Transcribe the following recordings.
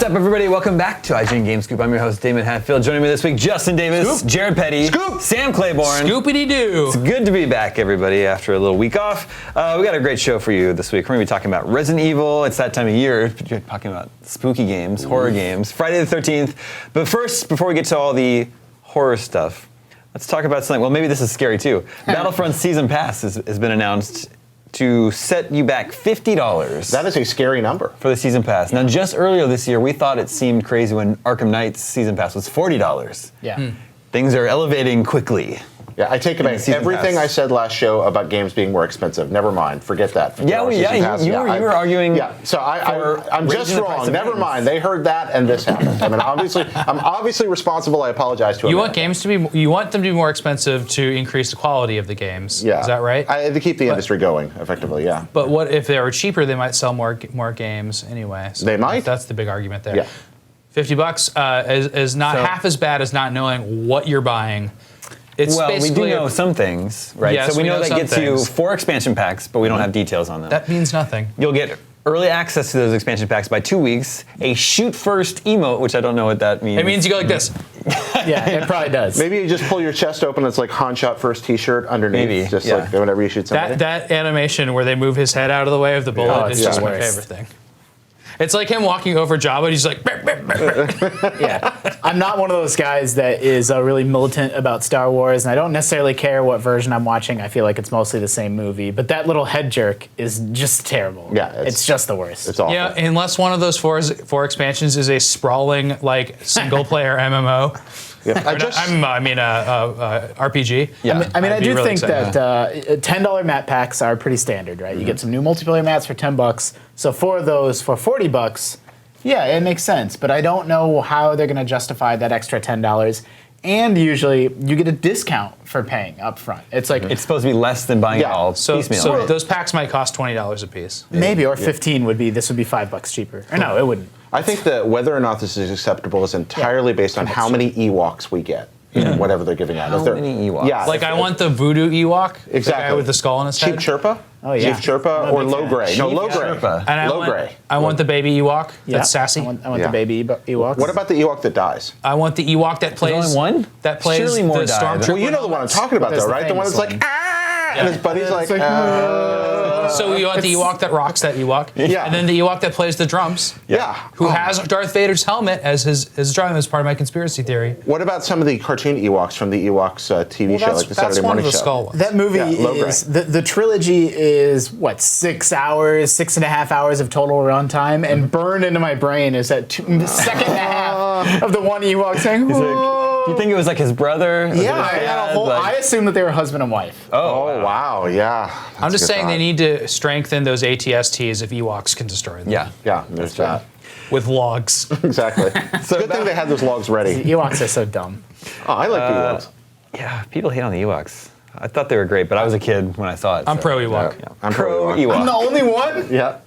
up, everybody? Welcome back to IGN Game Scoop. I'm your host, Damon Hatfield. Joining me this week, Justin Davis, Scoop. Jared Petty, Scoop. Sam Claiborne. Scoopity-doo. It's good to be back, everybody, after a little week off. We got a great show for you this week. We're going to be talking about Resident Evil. It's that time of year. We're talking about spooky games, horror games, Friday the 13th. But first, before we get to all the horror stuff, let's talk about something. Well, maybe this is scary, too. Battlefront Season Pass has been announced to set you back $50. That is a scary number. For the Season Pass. Now, just earlier this year, we thought it seemed crazy when Arkham Knight's Season Pass was $40. Yeah. Things are elevating quickly. Yeah, I take it back. Everything I said last show about games being more expensive. Never mind. Forget that. You were arguing. Yeah, so I'm just wrong. Never mind. They heard that, and this happened. I mean, I'm obviously responsible. I apologize to you America. You want them to be more expensive to increase the quality of the games. Yeah. Is that right? To keep the industry going, effectively. Yeah. But what if they were cheaper? They might sell more games anyway. So they might. That's the big argument there. Yeah. $50 is not half as bad as not knowing what you're buying. Well, we do know some things, right? Yes, so we know that gets things. you 4 expansion packs, but we don't have details on them. That means nothing. You'll get early access to those expansion packs by 2 weeks, a shoot first emote, which I don't know what that means. It means you go like this. Yeah, it probably does. Maybe you just pull your chest open. It's like Han Shot First T-shirt underneath. Maybe, just like whenever you shoot somebody. That animation where they move his head out of the way of the bullet is just my favorite thing. It's like him walking over Jabba, and he's like, "Burr, burr, burr." Yeah. I'm not one of those guys that is really militant about Star Wars, and I don't necessarily care what version I'm watching. I feel like it's mostly the same movie. But that little head jerk is just terrible. Yeah. It's just the worst. It's awful. Yeah, unless one of those four expansions is a sprawling, like, single-player MMO. Yeah. RPG. Yeah. I mean, I do really think excited. that $10 map packs are pretty standard, right? You get some new multiplayer mats for $10. So 4 of those for $40, yeah, it makes sense. But I don't know how they're going to justify that extra $10. And usually you get a discount for paying up front. It's like It's supposed to be less than buying it all piecemeal. So those packs might cost $20 a piece. maybe, or 15 would be, this would be $5 cheaper. Or no, it wouldn't. I think that whether or not this is acceptable is entirely based on how many Ewoks we get in whatever they're giving out. How many Ewoks? Yeah, Like, I want the voodoo Ewok, exactly. the guy with the skull on his head. Cheap Chirpa? Oh, yeah. Chief Chirpa or Low Gray? No, Low Gray. Chirpa. And Low Gray. I want the baby Ewok Yeah. that's sassy. I want Yeah. the baby Ewoks. What about the Ewok that dies? I want the Ewok that plays. only one? That plays Surely more the died. stormtrooper. Well, you know the one I'm talking about, There's though, the right? The one that's famous like, one. ah! And his buddy's like, So you want the Ewok that rocks that Ewok, Yeah. and then the Ewok that plays the drums, yeah. who has Darth Vader's helmet as his drum as part of my conspiracy theory. What about some of the cartoon Ewoks from the Ewoks TV show, like the Saturday that's one morning of the show? skull ones. That movie Low Gray. is the trilogy is what, 6 hours, 6.5 hours of total runtime, and burned into my brain is that second and a half of the one Ewok saying. He's like, do you think it was like his brother? Was it Yeah, his I had a dad? whole. Like- I assumed that they were husband and wife. Oh, wow, yeah. I'm just That's a good saying they thought. need to strengthen those ATSTs if Ewoks can destroy them. Yeah. Yeah, there's that. With logs. Exactly. Good thing they had those logs ready. Ewoks are so dumb. Oh, I like the Ewoks. Yeah, people hate on the Ewoks. I thought they were great, but I was a kid when I saw it. I'm so- pro Ewok. Yeah. I'm Pro Ewok. Ewok. I'm the only one. Yeah.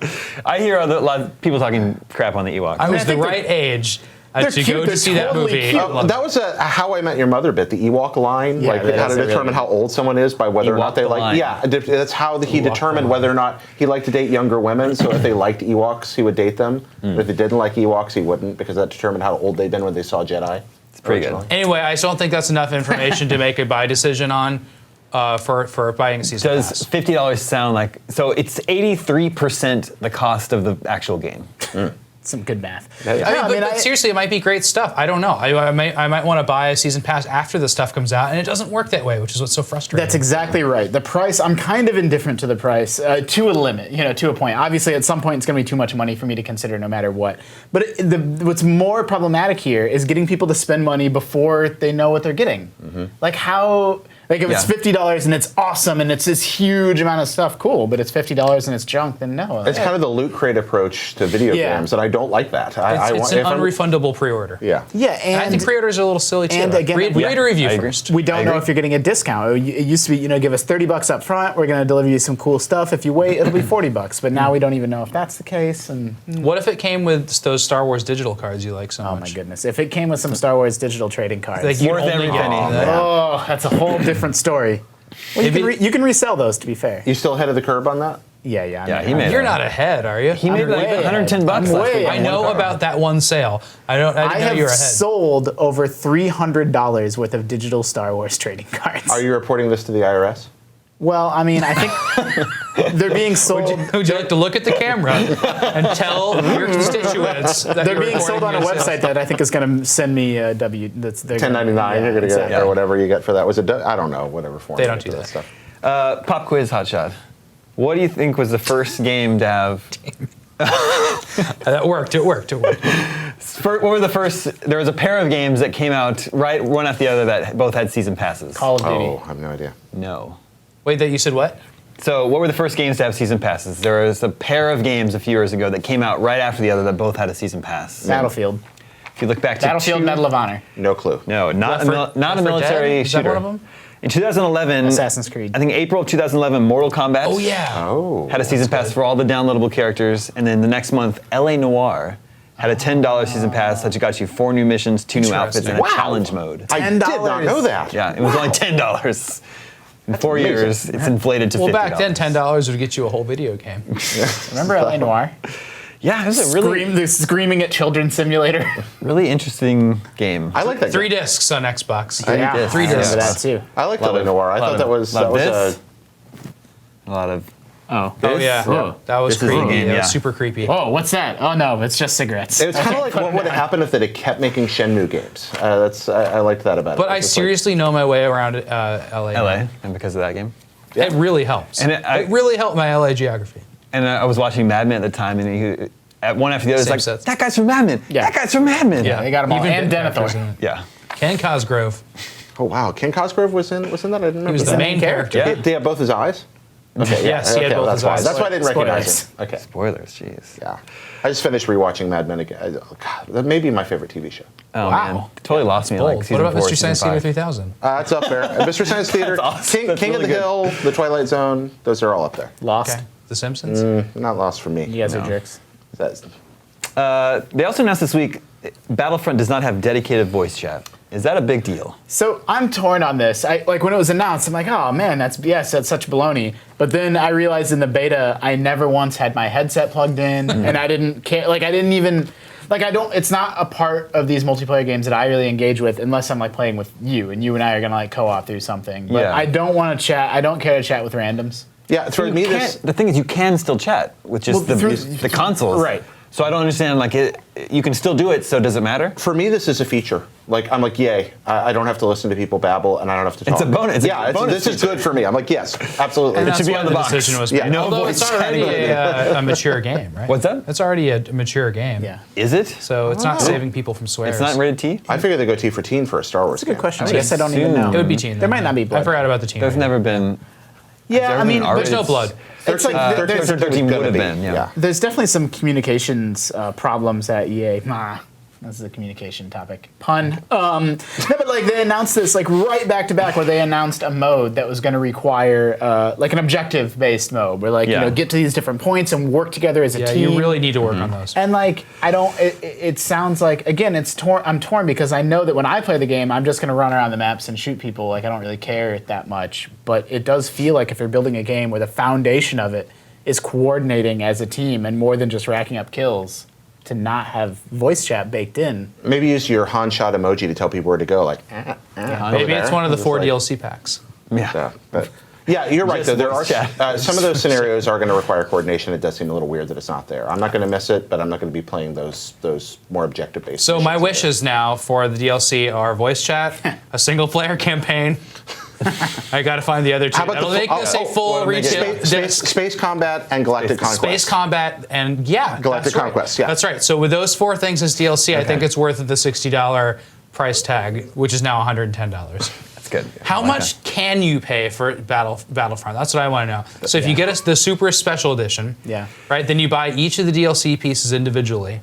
I hear a lot of people talking crap on the Ewoks. I was I the think right age they're to cute, go they're to see that totally movie. cute. That was a How I Met Your Mother bit, the Ewok line, Yeah, like that how to is a determine really- how old someone is by whether or Ewok not they the like. line. Yeah, that's how he Ewok determined the whether or not he liked to date younger women. So if they liked Ewoks, he would date them. But if he didn't like Ewoks, he wouldn't, because that determined how old they'd been when they saw Jedi. It's pretty good. Anyway, I still don't think that's enough information to make a buy decision on for buying a season Does pass. $50 sound like, so it's 83% the cost of the actual game. Some good math. But seriously, it might be great stuff. I don't know. I might want to buy a season pass after the stuff comes out, and it doesn't work that way, which is what's so frustrating. That's exactly right. The price, I'm kind of indifferent to the price, to a limit, to a point. Obviously, at some point, it's going to be too much money for me to consider no matter what. But what's more problematic here is getting people to spend money before they know what they're getting. Like how... Like if it's $50 and it's awesome and it's this huge amount of stuff, cool. But it's $50 and it's junk, then no. It's kind of the loot crate approach to video games, and I don't like that. It's an unrefundable pre-order. Yeah. Yeah, And I think pre-orders are a little silly too. and again, read a review first. We don't know if you're getting a discount. It used to be, give us $30 up front. We're going to deliver you some cool stuff. If you wait, it'll be $40. But now we don't even know if that's the case. And What if it came with those Star Wars digital cards you like so much? oh my goodness, if it came with some Star Wars digital trading cards, Like you Worth only every get penny. oh, that's a whole different story. Well, you can resell those, to be fair. You still ahead of the curve on that? Yeah, yeah. Yeah, he made You're not ahead, are you? He made like way 110 ahead. bucks I'm last way week. ahead. I know about that one sale. I didn't know you were have ahead. sold over $300 worth of digital Star Wars trading cards. Are you reporting this to the IRS? Well, I mean, I think they're being sold. Would you like to look at the camera and tell your constituents that They're you're being sold on a reporting your website that I think is going to send me a W. That's 1099, you're going to get, exactly. or whatever you get for that. Was it? I don't know, whatever form. They don't you get do for that. stuff. Pop quiz, Hotshot. What do you think was the first game to have? That worked. It worked. What were the first? There was a pair of games that came out right one after the other that both had season passes. Call of Duty. Oh, I have no idea. No. Wait, that you said what? So what were the first games to have season passes? There was a pair of games a few years ago that came out right after the other that both had a season pass. Battlefield. If you look back to Battlefield Medal of Honor. No clue. No, not Left not a 4 military Dead? Is that shooter. one of them? In 2011, Assassin's Creed. I think April of 2011, Mortal Kombat. Oh yeah. Oh. Had a season pass for all the downloadable characters, and then the next month, LA Noire had a $10 season pass that got you 4 new missions, 2 new outfits, and a Wow. challenge mode. I did not know that. Yeah, it was only $10. In 4 amazing. years, it's inflated to $50. Well, back then, $10 would get you a whole video game. Remember LA Noire? Yeah, it was a really, The screaming at children simulator. really interesting game. I like that. 3 game. discs on Xbox. Yeah, discs. 3 I remember discs. that too. I like Lot LA of- Noire. I lot thought of- that was lot of a. a lot of. Oh. Oh yeah. Whoa. That was This is the creepy. game, That yeah. was super creepy. Oh, what's that? Oh no, it's just cigarettes. It was kind of like what would have happened if they had kept making Shenmue games. I liked that about it. But I It's just seriously know my way around LA. LA, and because of that game. It really helps. And it it- really helped my LA geography. And I was watching Mad Men at the time, and he, at one after the other, it's Same like, sets. that guy's from Mad Men. Yeah. That guy's from Mad Men. they got 'em all. And bit characters Denethor. in it. Yeah. Ken Cosgrove. Oh wow, Ken Cosgrove was in that. I didn't remember. He was the that. main character. Yeah. Did he have both his eyes? Okay, Yes, he had both that's his why. eyes. That's why I didn't recognize Spoilers. him. Okay. Spoilers, jeez. Yeah. I just finished rewatching Mad Men again. God, that may be my favorite TV show. Oh, Wow. man. Totally lost me in Bold. like season What about 4, Mr. season Science Theater 5. 3000? It's up there. Mystery Science Theater, That's awesome. That's King of the really good. Hill, The Twilight Zone. Those are all up there. Lost. Okay. The Simpsons? Not lost for me. You guys are No. jerks. That's- They also announced this week Battlefront does not have dedicated voice chat. Is that a big deal? So I'm torn on this. Like when it was announced, I'm like, oh man, that's such baloney. But then I realized in the beta, I never once had my headset plugged in, and I didn't care. Like I didn't even, like I don't. It's not a part of these multiplayer games that I really engage with unless I'm like playing with you, and you and I are gonna like co-op through something. But Yeah. I don't want to chat. I don't care to chat with randoms. Yeah, for me, this. The thing is, you can still chat with just Well, the consoles. right. So I don't understand, like, you can still do it, so does it matter? For me, this is a feature. Like, I'm like, yay! I don't have to listen to people babble, and I don't have to talk. It's a bonus. It's a yeah, bonus this is good for me. I'm like, yes, absolutely. And It should that's be why on the box. decision was Yeah. made. No Although voice it's chat. already a mature game, right? What's that? It's already a mature game. Yeah. Is it? So it's not saving people from swears. It's not rated T? I figure they go T for teen for a Star Wars. That's a good game. question. I I guess I don't assume- even know. It would be teen. There though. might not be blood. I forgot about the teen. There's never been. Yeah, I mean, There's no blood. It's like there's, 13 would have been, yeah. there's definitely some communications problems at EA. This is a communication topic. Pun. No, but like they announced this like right back to back where they announced a mode that was going to require like an objective-based mode where like Yeah. get to these different points and work together as a Yeah, team. you really need to work on those. And like I don't. It sounds like again it's torn. I'm torn because I know that when I play the game, I'm just going to run around the maps and shoot people. Like I don't really care that much. But it does feel like if you're building a game where the foundation of it is coordinating as a team and more than just racking up kills, to not have voice chat baked in. Maybe use your Han shot emoji to tell people where to go. Like, over Maybe it's there. one of the Just 4 like- DLC packs. Yeah, but yeah, you're right. Just Though there are voice chat. some of those scenarios are going to require coordination. It does seem a little weird that it's not there. I'm not going to miss it, but I'm not going to be playing those more objective based. So my wishes now for the DLC are voice chat, a single player campaign. I got to find the other two. How about That'll the make this a full make it retail space combat and galactic conquest. Space combat and yeah, Galactic that's right. Conquest, yeah. That's right. So with those 4 things as DLC, I think it's worth the $60 price tag, which is now $110. That's good. How I like much can you pay for Battlefront? That's what I want to know. So if you get us the Super Special Edition, Yeah. right, then you buy each of the DLC pieces individually.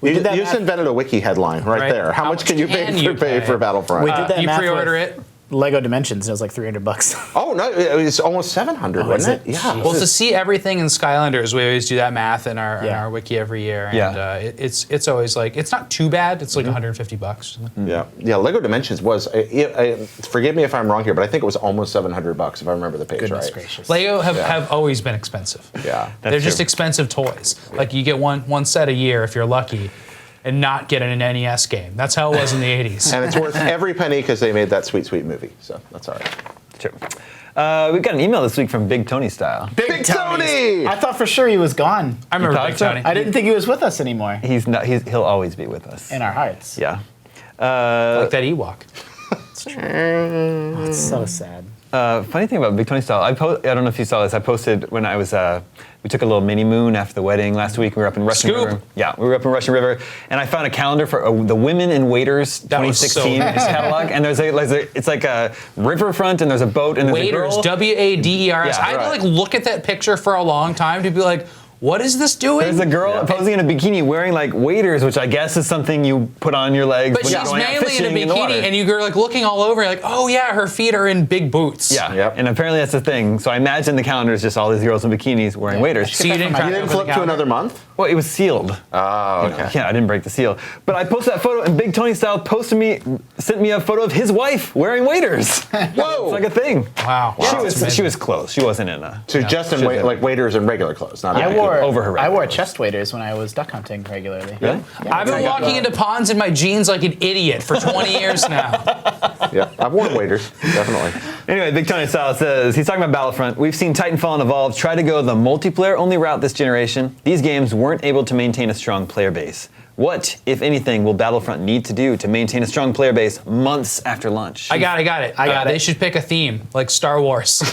You that just invented a wiki headline right Right. there. How much can you pay for Battlefront? We did that You math pre-order with- it. Lego Dimensions, and it was like $300. Oh no, it was almost 700, wasn't it? Yeah. Well, to see everything in Skylanders, we always do that math in our wiki every year, and it's always like it's not too bad. It's like $150. Yeah. Lego Dimensions was. Forgive me if I'm wrong here, but I think it was almost $700 if I remember the page Goodness right. gracious. Lego have always been expensive. Yeah, They're just expensive toys. Like you get one set a year if you're lucky, and not get an NES game. That's how it was in the 80s. And it's worth every penny because they made that sweet, sweet movie. So that's all right. Sure. We got an email this week from Big Tony Style. Big Tony! I thought for sure he was gone. I remember thought Big so? Tony. I didn't think he was with us anymore. He's not. He'll always be with us. In our hearts. Yeah. Like that Ewok. It's so sad. Funny thing about Big Tony Style, I don't know if you saw this. I posted when I was. We took a little mini moon after the wedding last week. We were up in Russian Scoop. River. Yeah, we were up in Russian River, and I found a calendar for the Women in Waiters That was so 2016 nice. catalog. And it's like a riverfront, and there's a boat, and there's Waiters, a girl. W-A-D-E-R-S. Yeah, I had to right. like look at that picture for a long time to be like, what is this doing? There's a girl posing in a bikini wearing like waders, which I guess is something you put on your legs. But when she's you're going out mainly in a fishing in the water. bikini, and you're like looking all over, you're like, oh yeah, her feet are in big boots. Yeah, Yep. and apparently that's the thing. So I imagine the calendar is just all these girls in bikinis wearing waders. So you didn't, crack You didn't open the flip to calendar? another month? Well, it was sealed. Oh, okay. Yeah, I didn't break the seal. But I posted that photo, and Big Tony Style sent me a photo of his wife wearing waders. Whoa! It's like a thing. Wow. She was close. She wasn't in a. So just in like waiters and regular clothes, not I like- wore over her I wore records. chest waders when I was duck hunting regularly. Really? Yeah, I've been walking into ponds in my jeans like an idiot for 20 years now. Yeah, I've worn waiters, definitely. Anyway, Big Tony Style says, he's talking about Battlefront. We've seen Titanfall and Evolve try to go the multiplayer-only route this generation. These games weren't able to maintain a strong player base. What, if anything, will Battlefront need to do to maintain a strong player base months after launch? I got it. They should pick a theme, like Star Wars.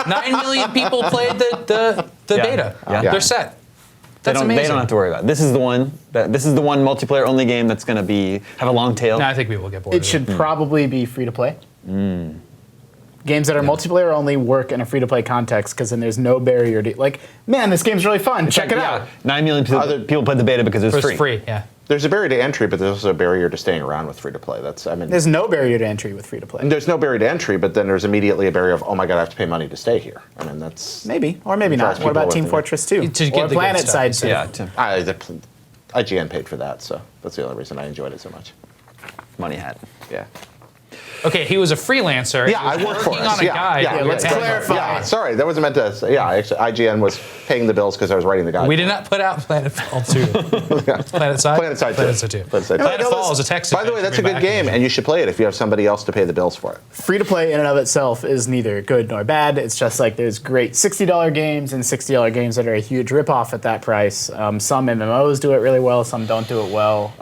9 million people played the beta. Yeah. They're set. That's They amazing. don't have to worry about it. This is the one multiplayer-only game that's going to have a long tail. No, I think we will get bored. It should probably be free to play. Games that are multiplayer only work in a free to play context because then there's no barrier to man, this game's really fun. Check it out. 9 million people played the beta because it was It's free. free. Yeah. There's a barrier to entry, but there's also a barrier to staying around with free to play. There's no barrier to entry with free to play. There's no barrier to entry, but then there's immediately a barrier of, oh my god, I have to pay money to stay here. I mean, that's Maybe or maybe not. Drives What about people Team away from Fortress 2 To get or the good Planet stuff. Side 2? Yeah, IGN paid for that, so that's the only reason I enjoyed it so much. money hat. Yeah. Okay, he was a freelancer. Yeah, He was I work for working us. on a guide. Yeah, let's clarify. Yeah, sorry, that wasn't meant to say. Yeah, actually, IGN was paying the bills because I was writing the guide. We did not put out Planetfall 2. Planet Side? Planet Side 2. Planet Side 2. Planet Side 2. Planetfall is a text By the way, that's a good game, and you should play it if you have somebody else to pay the bills for it. Free to play in and of itself is neither good nor bad. It's just like there's great $60 games and $60 games that are a huge ripoff at that price. Some MMOs do it really well, some don't do it well.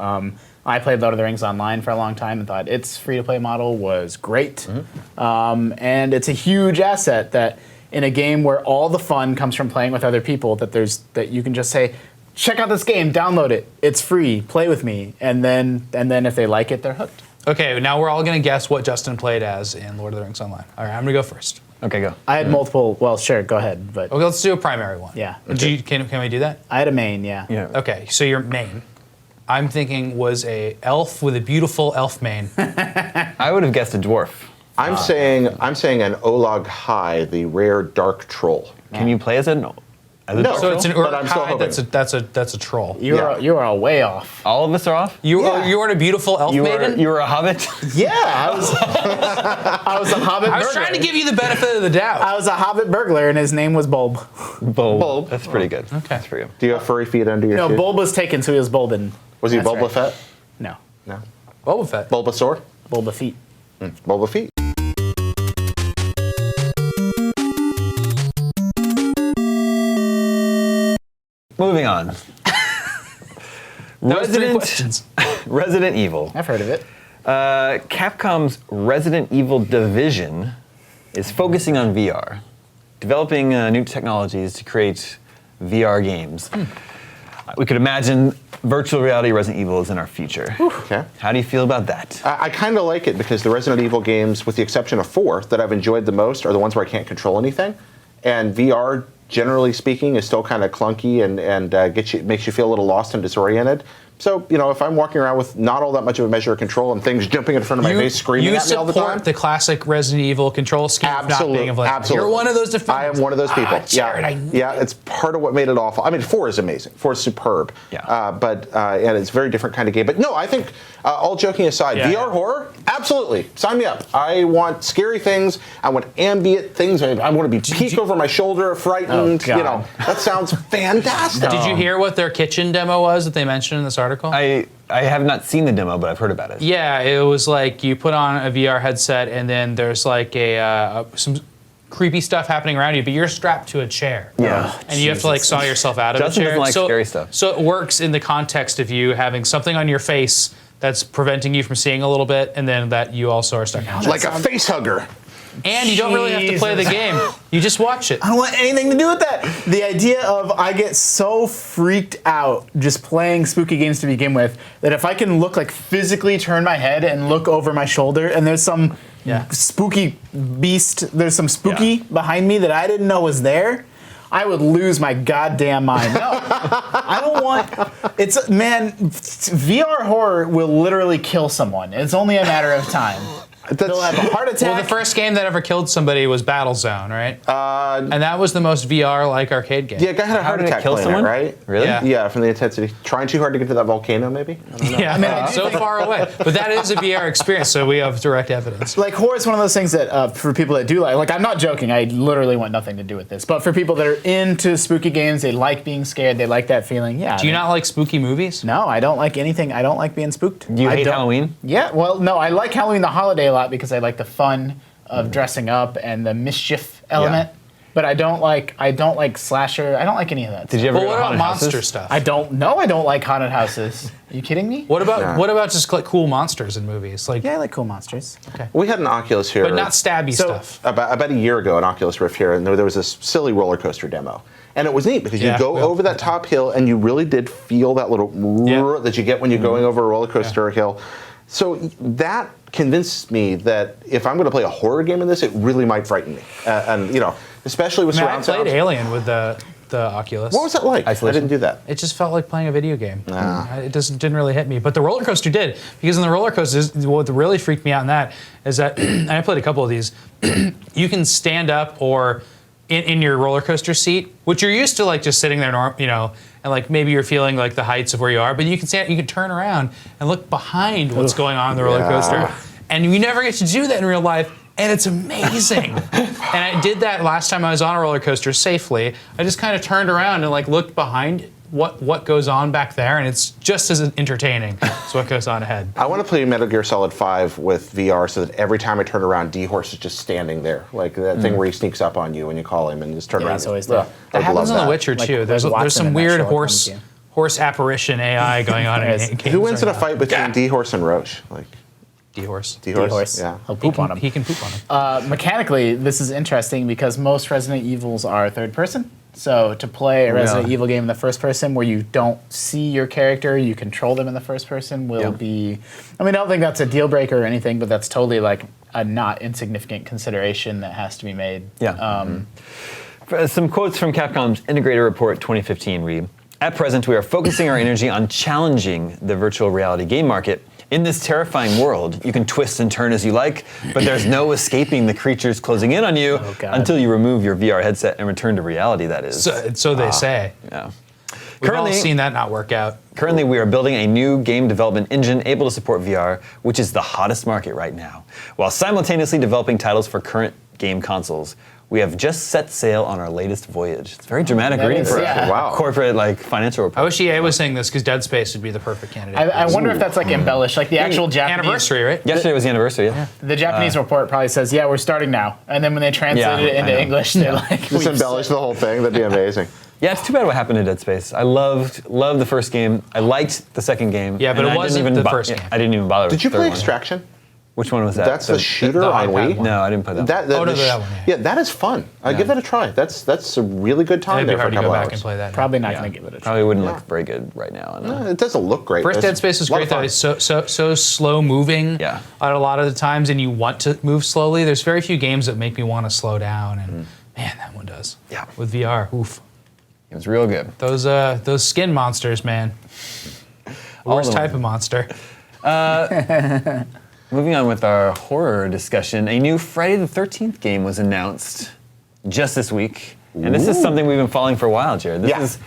I played Lord of the Rings Online for a long time and thought its free-to-play model was great. And it's a huge asset that in a game where all the fun comes from playing with other people, that you can just say, check out this game, download it, it's free, play with me. And then if they like it, they're hooked. Okay, now we're all going to guess what Justin played as in Lord of the Rings Online. All right, I'm going to go first. Okay, go. I had multiple, well, sure, go ahead. But Okay, let's do a primary one. Yeah. Can we do that? I had a main, yeah. Yeah. Okay, so your main, I'm thinking, was a elf with a beautiful elf mane. I would have guessed a dwarf. I'm saying an Olag High, the rare dark troll. Can you play as a No. dwarf? So it's an But I'm still Uruk-hai hoping. that's a troll. You are all way off. All of us are off? You Yeah. you were a beautiful elf maiden? You were a hobbit? Yeah, I was a Hobbit I was burglar. trying to give you the benefit of the doubt. I was a Hobbit burglar, and his name was Bulb. Bulb. That's pretty good. Okay. That's pretty good. Do you have furry feet under your No, shoes? Bulb was taken, so he was Bulbin. Was he That's Boba right. Fett? No, No. Boba Fett. Bulbasaur? Bulba feet. Boba Feet. Moving on. That was 3 questions. Resident Evil. I've heard of it. Capcom's Resident Evil division is focusing on VR, developing new technologies to create VR games. We could imagine virtual reality Resident Evil is in our future. Okay. How do you feel about that? I kind of like it because the Resident Evil games, with the exception of 4, that I've enjoyed the most are the ones where I can't control anything. And VR, generally speaking, is still kind of clunky and makes you feel a little lost and disoriented. So, if I'm walking around with not all that much of a measure of control and things jumping in front of my face, screaming at me all the time. You support the classic Resident Evil control scheme of not being of like, absolutely. You're one of those defenders. I am one of those people. Jared, yeah, it's part of what made it awful. I mean, 4 is amazing. 4 is superb. Yeah. And it's a very different kind of game. But no, I think, all joking aside, VR horror, absolutely. Sign me up. I want scary things. I want ambient things. I want to be peek over my shoulder, frightened. That sounds fantastic. Did you hear what their kitchen demo was that they mentioned in this article? I have not seen the demo, but I've heard about it. Yeah, it was like you put on a VR headset and then there's like some creepy stuff happening around you, but you're strapped to a chair. Yeah. And you have to like saw yourself out of Justin a chair. doesn't like scary stuff. So it works in the context of you having something on your face that's preventing you from seeing a little bit, and then that you also are stuck in. Like a face hugger. And you don't really have to play the game. You just watch it. I don't want anything to do with that. The idea of I get so freaked out just playing spooky games to begin with that if I can physically turn my head and look over my shoulder and there's some spooky beast, there's some spooky behind me that I didn't know was there, I would lose my goddamn mind. No, I don't want. VR horror will literally kill someone. It's only a matter of time. They'll have a heart attack. Well, the first game that ever killed somebody was Battlezone, right? And that was the most VR-like arcade game. Yeah, a guy had a heart attack kill someone, right? Really? Yeah, from the intensity. Trying too hard to get to that volcano, maybe? I don't know. Yeah, so far away. But that is a VR experience, so we have direct evidence. Horror is one of those things that, for people that do like, I'm not joking, I literally want nothing to do with this, but for people that are into spooky games, they like being scared, they like that feeling, Do you not like spooky movies? No, I don't like anything. I don't like being spooked. Do you hate Halloween? Yeah, well, no, I like Halloween the holiday a lot because I like the fun of dressing up and the mischief element. But I don't like slasher. I don't like any of that. Did you ever Well, go what to about haunted monster houses? stuff? I don't like haunted houses. Are you kidding me? What about just like cool monsters in movies? Like Yeah, I like cool monsters. We had an Oculus here. but not stabby stuff. About a year ago, an Oculus Rift here, and there was this silly roller coaster demo. And it was neat because you go over that top hill and you really did feel that little that you get when you're going over a roller coaster hill. So that convinced me that if I'm going to play a horror game in this, it really might frighten me. Especially with surround I played sound. Alien with the Oculus. What was that like? Isolation? I didn't do that. It just felt like playing a video game. It didn't really hit me. But the roller coaster did. Because in the roller coasters, what really freaked me out in that is that, and I played a couple of these, you can stand up or in your roller coaster seat, which you're used to just sitting there, and maybe you're feeling the heights of where you are, but you can turn around and look behind what's going on in the roller coaster. And you never get to do that in real life. And it's amazing. And I did that last time I was on a roller coaster safely. I just kind of turned around and looked behind what goes on back there, and it's just as entertaining as what goes on ahead. I want to play Metal Gear Solid 5 with VR so that every time I turn around, D-Horse is just standing there. Like that thing where he sneaks up on you when you call him and just turn around. He's always there. That happens in The Witcher too. There's some weird horse apparition AI going on in games. Who wins in a fight between D-Horse and Roche? D-Horse. D-Horse. Yeah. He'll poop on him. He can poop on him. Mechanically, this is interesting because most Resident Evils are third person. So to play a Resident Evil game in the first person where you don't see your character, you control them in the first person will be... I don't think that's a deal breaker or anything, but that's totally a not insignificant consideration that has to be made. Yeah. Some quotes from Capcom's Integrator Report 2015 read, "At present, we are focusing our energy on challenging the virtual reality game market. In this terrifying world, you can twist and turn as you like, but there's no escaping the creatures closing in on you until you remove your VR headset and return to reality, that is." So they say. Yeah. We've all seen that not work out. Currently, we are building a new game development engine able to support VR, which is the hottest market right now, while simultaneously developing titles for current game consoles. We have just set sail on our latest voyage. It's very dramatic reading for a corporate financial report. I wish EA was saying this because Dead Space would be the perfect candidate. I wonder if that's embellished, the actual Japanese anniversary, right? Yesterday was the anniversary. Yeah. The Japanese report probably says, "Yeah, we're starting now," and then when they translate it into English, they're just embellish the whole thing. That'd be amazing. Yeah, it's too bad what happened to Dead Space. I loved the first game. I liked the second game. Yeah, but it wasn't the first game. I didn't even bother. Did you play Extraction? Which one was that? That's the shooter on Wii? No, I didn't play that one. That one. Yeah, that is fun. Give that a try. That's a really good time It'd there be hard for a to couple go back hours. and play that. Probably not going to give it a try. Probably wouldn't look very good right now. No, it doesn't look great. First Dead Space was great though. It's so slow moving. Yeah. A lot of the times, and you want to move slowly. There's very few games that make me want to slow down, and man, that one does. Yeah. With VR, oof. It was real good. Those skin monsters, man. Worst of them. type of monster. Moving on with our horror discussion, a new Friday the 13th game was announced just this week. And this is something we've been following for a while, Jared. This is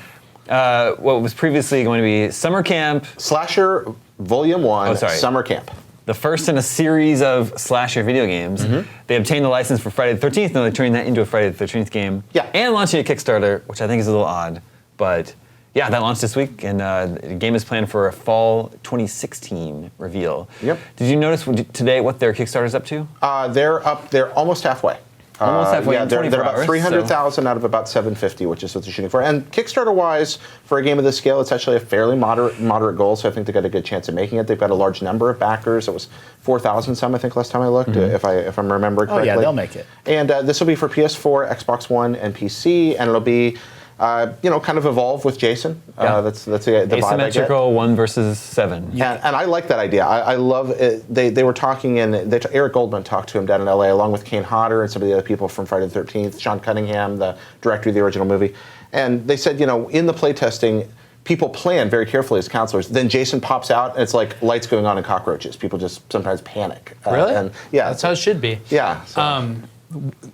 what was previously going to be Summer Camp. Slasher Volume 1, sorry. Summer Camp. The first in a series of slasher video games. They obtained the license for Friday the 13th, and they're turning that into a Friday the 13th game. Yeah. And launching a Kickstarter, which I think is a little odd. But yeah, that launched this week, and the game is planned for a fall 2016 reveal. Yep. Did you notice today what their Kickstarter's up to? They're almost halfway. Almost halfway Yeah, in they're 24 about hours, 300,000 out of about 750, which is what they're shooting for. And Kickstarter-wise, for a game of this scale, it's actually a fairly moderate goal. So I think they got a good chance of making it. They've got a large number of backers. It was 4,000 some, I think, last time I looked, if I'm remembering correctly. Oh yeah, they'll make it. And this will be for PS4, Xbox One, and PC, and it'll be, kind of evolve with Jason. Yeah. That's the vibe I get. Asymmetrical 1 versus 7. And I like that idea. I love it. They were talking, and Eric Goldman talked to him down in LA, along with Kane Hodder and some of the other people from Friday the 13th, Sean Cunningham, the director of the original movie. And they said, in the playtesting, people plan very carefully as counselors. Then Jason pops out, and it's like lights going on and cockroaches. People just sometimes panic. Really? And yeah, That's how it should be. Yeah. So.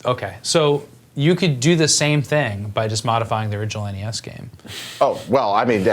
Okay, so you could do the same thing by just modifying the original NES game. Oh well, I mean,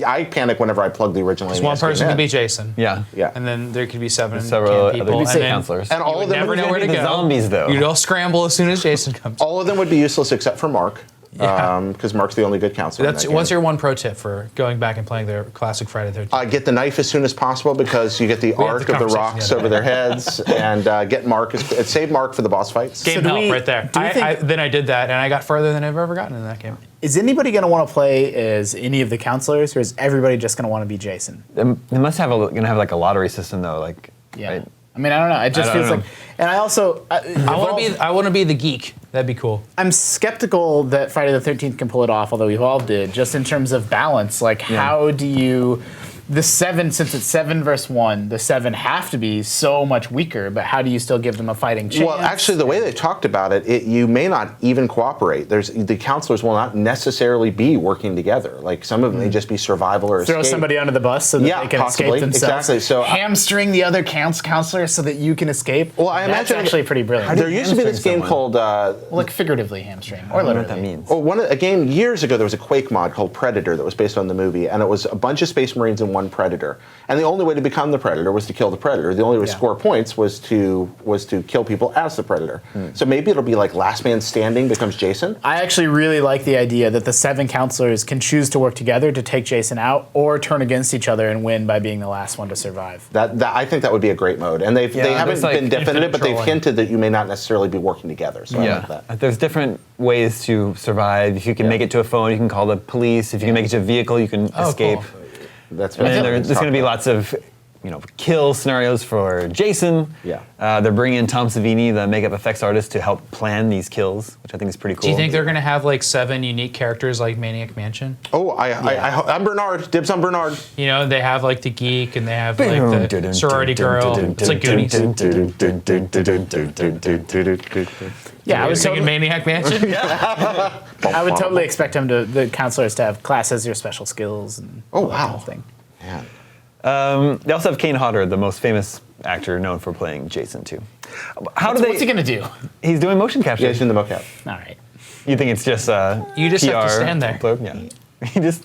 I panic whenever I plug the original. Because one person could be Jason. Yeah. Yeah. And then there could be seven Several camp people. other And then counselors. And all you of would them never would know where to be go. the zombies, though. You'd all scramble as soon as Jason comes. All of them would be useless except for Mark. Yeah. Because Mark's the only good counselor. That's what's your one pro tip for going back and playing their classic Friday the 13th? Get the knife as soon as possible because you get the had arc the of the conversation rocks the other over their heads, and get Mark. Save Mark for the boss fights. Game So do help we- right there. do you think- Then I did that, and I got further than I've ever gotten in that game. Is anybody going to want to play as any of the counselors, or is everybody just going to want to be Jason? They must have gonna have like a lottery system though, like. Yeah. Right? I mean, I don't know. It just I don't feels know. like, and I also, I want to be the geek. That'd be cool. I'm skeptical that Friday the 13th can pull it off, although Evolve did, just in terms of balance. Like, how do you, the 7, since it's 7 versus 1, the 7 have to be so much weaker, but how do you still give them a fighting chance? Well, actually, the way they talked about it, you may not even cooperate. The counselors will not necessarily be working together. Like some of them may just be survival or throw escape. somebody under the bus so that Yeah, they can possibly. escape themselves. Exactly. So hamstring the other counselor so that you can escape. Well, I That's imagine actually pretty brilliant. There used to be this game hamstring called. Well, like figuratively hamstring, or I don't know literally. what that means. Oh, a game years ago, there was a Quake mod called Predator that was based on the movie, and it was a bunch of Space Marines and one Predator. And the only way to become the Predator was to kill the Predator. The only way to score points was to kill people as the Predator. So maybe it'll be like Last Man Standing becomes Jason. I actually really like the idea that the 7 counselors can choose to work together to take Jason out, or turn against each other and win by being the last one to survive. That I think that would be a great mode. And they haven't there's like been definitive, infinite but they've trolling. hinted that you may not necessarily be working together. So I like that. There's different ways to survive. If you can make it to a phone, you can call the police. If you can make it to a vehicle, you can escape. Cool. That's And then there's going to be lots. lots of kill scenarios for Jason. Yeah. They're bringing in Tom Savini, the makeup effects artist, to help plan these kills, which I think is pretty cool. Do you think they're going to have like 7 unique characters like Maniac Mansion? Oh, I'm Bernard. Dibs on Bernard. They have like the geek and they have like the sorority girl. It's like Goonies. Yeah, I I would was thinking totally, Maniac Mansion. I would totally expect the counselors to have classes or special skills and Oh, all that kind wow. of thing. Man. They also have Kane Hodder, the most famous actor known for playing Jason too. How do they? What's he gonna do? He's doing motion capture. Yeah, he's in the mocap. All right. You think it's just You just PR have to stand there. upload? Yeah. He just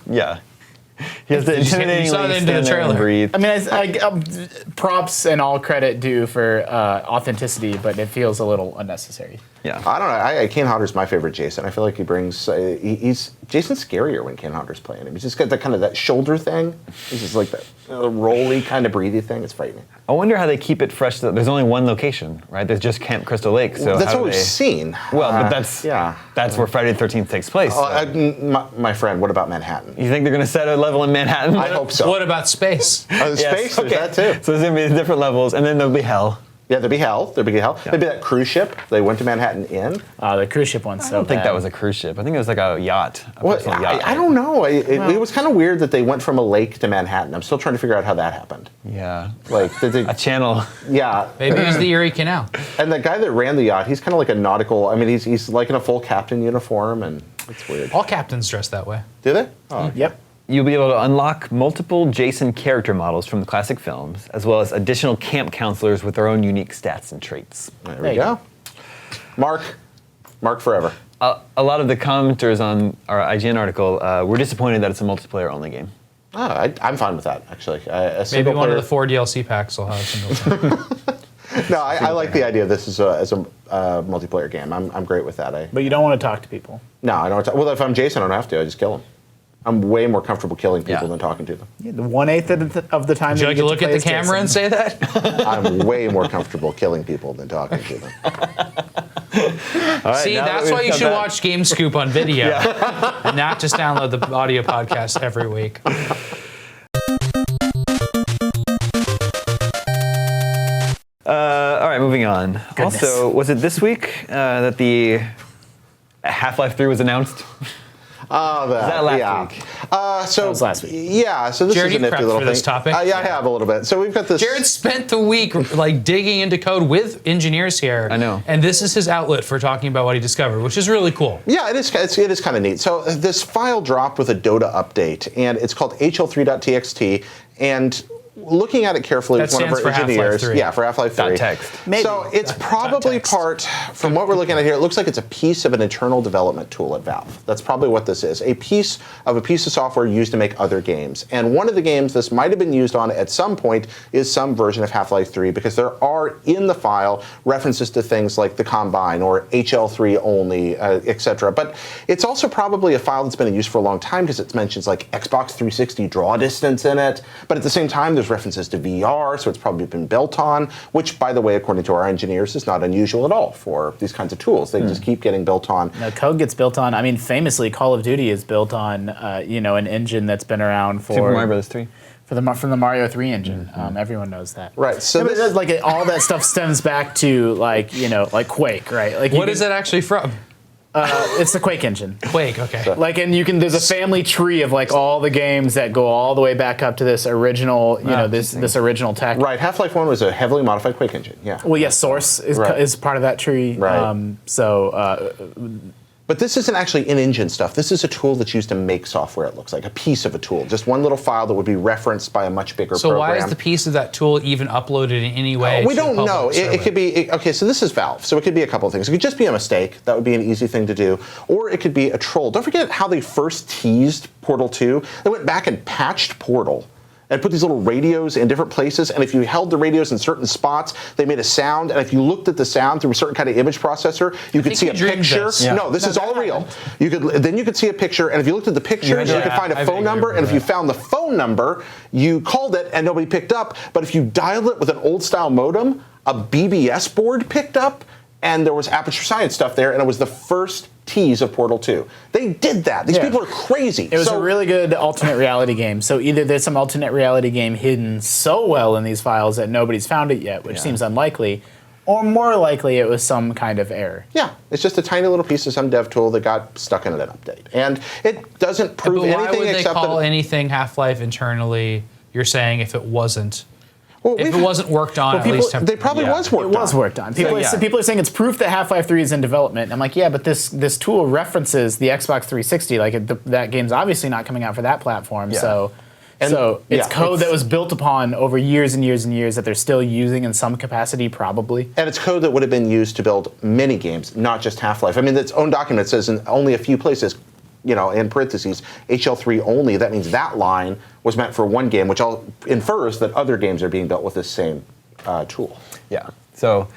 He has the You saw intimidating that into the trailer. breathe. I mean, props and all credit due for authenticity, but it feels a little unnecessary. Yeah. I don't know. Kane Hodder's my favorite Jason. I feel like he brings. He's Jason's scarier when Kane Hodder's playing him. He's just got that kind of that shoulder thing. He's just like that rolly kind of breathy thing. It's frightening. I wonder how they keep it fresh. There's only one location, right? There's just Camp Crystal Lake. So That's how what do we've they- seen. Well, but that's where Friday the 13th takes place. My friend, what about Manhattan? You think they're going to set a level in Manhattan? I hope so. What about space? The space, there's that too. So there's going to be different levels, and then there'll be hell. Yeah, there'd be hell. There'd be hell. There'd be that cruise ship. They went to Manhattan in. The cruise ship one's I so don't think bad. that was a cruise ship. I think it was like a yacht. Well, personal yacht. I don't know. It was kind of weird that they went from a lake to Manhattan. I'm still trying to figure out how that happened. Yeah. Like, A channel. yeah. Maybe it was the Erie Canal. And the guy that ran the yacht, he's kind of like a nautical. I mean, he's like in a full captain uniform, and it's weird. All captains dress that way. Do they? Oh, Yep. you'll be able to unlock multiple Jason character models from the classic films, as well as additional camp counselors with their own unique stats and traits. There we go. Mark forever. A lot of the commenters on our IGN article were disappointed that it's a multiplayer-only game. Oh, I'm fine with that, actually. Maybe one of the 4 DLC packs will have single player. No, I like the idea of this as a multiplayer game. I'm great with that. But you don't want to talk to people. No, I don't. Well, if I'm Jason, I don't have to. I just kill them. I'm way more comfortable killing people than talking to them. Yeah, the 1/8 of the time. Would you like to look at the camera and say that? I'm way more comfortable killing people than talking to them. Right, see, that's why you should watch Game Scoop on video and not just download the audio podcast every week. All right, moving on. Goodness. Also, was it this week that the Half-Life 3 was announced? Oh, that last week? That was last week. Yeah, so this Jared, is a you nifty prepped little for thing. this topic? Yeah, I have a little bit. So we've got this. Jared spent the week like digging into code with engineers here. I know. And this is his outlet for talking about what he discovered, which is really cool. Yeah, it is kind of neat. So this file dropped with a Dota update, and it's called hl3.txt, and looking at it carefully That with one of stands our for engineers, Half-Life 3. yeah, for Half-Life 3. .text. Maybe. So it's probably text. part, from what we're looking at here, it looks like it's a piece of an internal development tool at Valve. That's probably what this is, a piece of software used to make other games. And one of the games this might have been used on at some point is some version of Half-Life 3, because there are in the file references to things like the Combine or HL3 only, etc. But it's also probably a file that's been in use for a long time, because it mentions like Xbox 360 draw distance in it. But at the same time, there's references to VR, so it's probably been built on, which, by the way, according to our engineers, is not unusual at all for these kinds of tools. They just keep getting built on. No, code gets built on. I mean, famously, Call of Duty is built on, an engine that's been around for Super Mario Bros. 3. from the Mario 3 engine. Everyone knows that. Right. So Yeah, but this, like all that stuff stems back to like Quake, right? Like What is it actually from? It's the Quake engine. Quake, okay. Like, and there's a family tree of like all the games that go all the way back up to this original, this original tech. right, Half-Life 1 was a heavily modified Quake engine, yeah. Well, yes, Source is Right. is part of that tree. Right. So But this isn't actually in-engine stuff. This is a tool that's used to make software, it looks like, a piece of a tool. Just one little file that would be referenced by a much bigger So program. why is the piece of that tool even uploaded in any way? We to the don't know. public It server? could be, okay, so this is Valve, so it could be a couple of things. It could just be a mistake. That would be an easy thing to do. Or it could be a troll. Don't forget how they first teased Portal 2. They went back and patched Portal and put these little radios in different places, and if you held the radios in certain spots, they made a sound, and if you looked at the sound through a certain kind of image processor, you could see a you dreamed picture. this. Yeah. No, this is all real. You could see a picture, and if you looked at the picture, you could find a I phone number, remember and if you that. found the phone number, you called it, and nobody picked up. But if you dialed it with an old-style modem, a BBS board picked up, and there was Aperture Science stuff there, and it was the first tease of Portal 2. They did that. These people are crazy. it was a really good alternate reality game. So either there's some alternate reality game hidden so well in these files that nobody's found it yet, which seems unlikely, or more likely it was some kind of error. Yeah, it's just a tiny little piece of some dev tool that got stuck in an update. And it doesn't prove But why anything would they except call that... anything Half-Life internally, you're saying, if it wasn't? Well, If it wasn't worked on, at least they probably was worked on. It was worked on. People are saying it's proof that Half-Life 3 is in development. I'm like, yeah, but this tool references the Xbox 360. Like that game's obviously not coming out for that platform. Yeah. So it's code that was built upon over years and years and years that they're still using in some capacity, probably. And it's code that would have been used to build many games, not just Half-Life. I mean, its own document says in only a few places, in parentheses, HL3 only. That means that line was meant for one game, which infers that other games are being built with this same tool. Yeah. So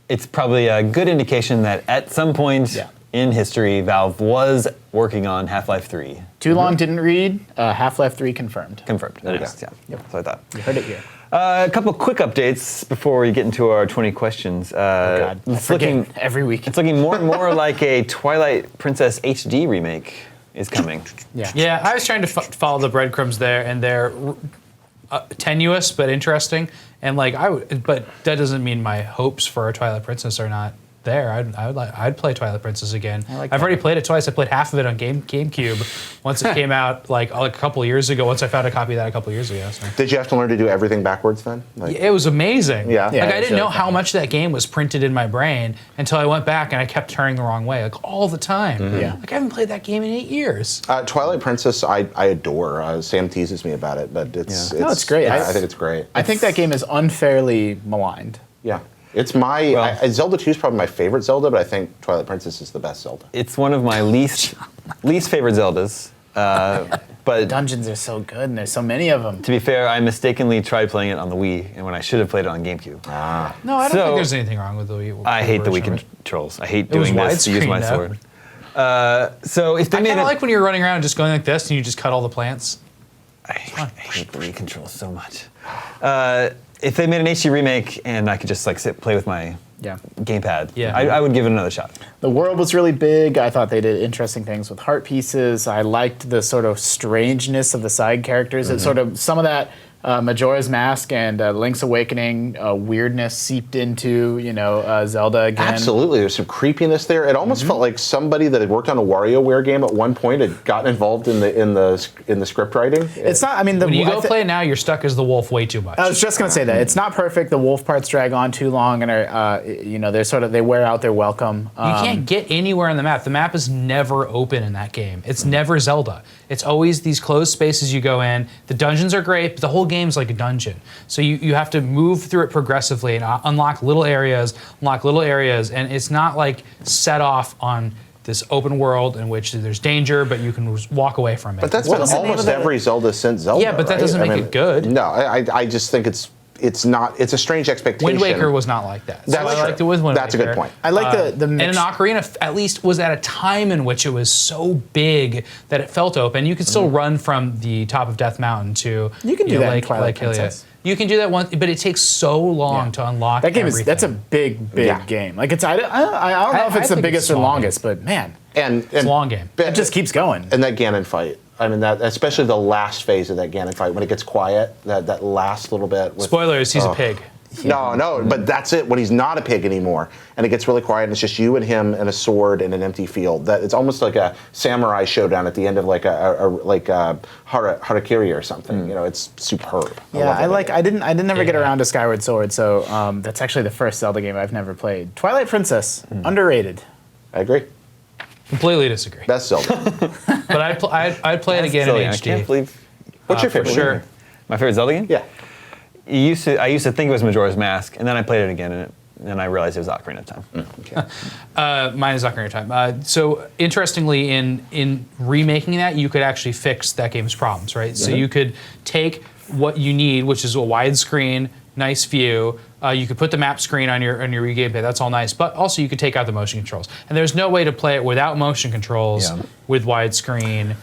it's probably a good indication that at some point in history, Valve was working on Half-Life 3. Too long didn't read. Half-Life 3 confirmed. Confirmed. There we go. Yeah. That's what I thought. You heard it here. A couple quick updates before we get into our 20 questions. God, I forget every week. It's looking more and more like a Twilight Princess HD remake is coming. Yeah, I was trying to follow the breadcrumbs there, and they're tenuous but interesting. And but that doesn't mean my hopes for a Twilight Princess are not there. I'd play Twilight Princess again. I've already played it twice. I played half of it on GameCube once it came out like a couple of years ago. Once I found a copy of that a couple of years ago. So. Did you have to learn to do everything backwards then? It was amazing. Yeah. Like I didn't know how much that game was printed in my brain until I went back and I kept turning the wrong way, like all the time. Yeah. Like I haven't played that game in 8 years. Twilight Princess, I adore. Sam teases me about it, but it's great. I think it's great. I think that game is unfairly maligned. Yeah. It's Zelda 2 is probably my favorite Zelda, but I think Twilight Princess is the best Zelda. It's one of my least favorite Zeldas. But Dungeons are so good, and there's so many of them. to be fair, I mistakenly tried playing it on the Wii, and when I should have played it on GameCube. No, I don't So- think there's anything wrong with the Wii. I hate the Wii version of it. controls. I hate It was doing this to use widescreen, my though. sword. So if they I made kind it, of like when you're running around just going like this and you just cut all the plants. I hate the Wii controls so much. If they made an HD remake and I could just like sit play with my Yeah. gamepad, Yeah. I would give it another shot. The world was really big. I thought they did interesting things with heart pieces. I liked the sort of strangeness of the side characters. It sort of some of that Majora's Mask and Link's Awakening weirdness seeped into Zelda again. Absolutely, there's some creepiness there. It almost felt like somebody that had worked on a WarioWare game at one point had gotten involved in the script writing. It's not. I mean, When you go play it now, you're stuck as the wolf way too much. I was just gonna say that it's not perfect. The wolf parts drag on too long, and are they wear out their welcome. You can't get anywhere on the map. The map is never open in that game. It's never Zelda. It's always these closed spaces you go in. The dungeons are great, but the whole game's like a dungeon. So you have to move through it progressively and unlock little areas, and it's not like set off on this open world in which there's danger, but you can walk away from it. But that's been almost every Zelda since Zelda. Yeah, but that right? doesn't make it good. No, I just think it's a strange expectation. Wind Waker was not like that. That's I true. liked it with Wind That's a Waker. good point. I like the And mix. an Ocarina at least was at a time in which it was so big that it felt open. You could still run from the top of Death Mountain to You can do that in Lake Twilight Hylia. Princess. You can do that once, but it takes so long to unlock That game everything. that's a big Yeah. game. Like it's I don't know if I it's the think biggest it's or small. longest, but man, And It's a long game. it just keeps going. And that Ganon fight. I mean, that especially the last phase of that Ganon fight when it gets quiet. That last little bit. With, Spoilers, he's a pig. No, but that's it. When he's not a pig anymore, and it gets really quiet, and it's just you and him and a sword in an empty field. That it's almost like a samurai showdown at the end of like a harakiri or something. It's superb. Yeah, love it. I didn't ever get Yeah. around to Skyward Sword, so that's actually the first Zelda game I've never played. Twilight Princess, underrated. I agree. Completely disagree. Best Zelda. But I'd play it again Silly. in I HD. can't believe. What's your for favorite? sure. My favorite Zelda game? Yeah. I used to think it was Majora's Mask, and then I played it again, and then I realized it was Ocarina of Time. Mine is Ocarina of Time. So interestingly, in remaking that, you could actually fix that game's problems, right? So you could take what you need, which is a widescreen, nice view. You could put the map screen on your Wii gamepad. That's all nice, but also you could take out the motion controls. And there's no way to play it without motion controls with widescreen.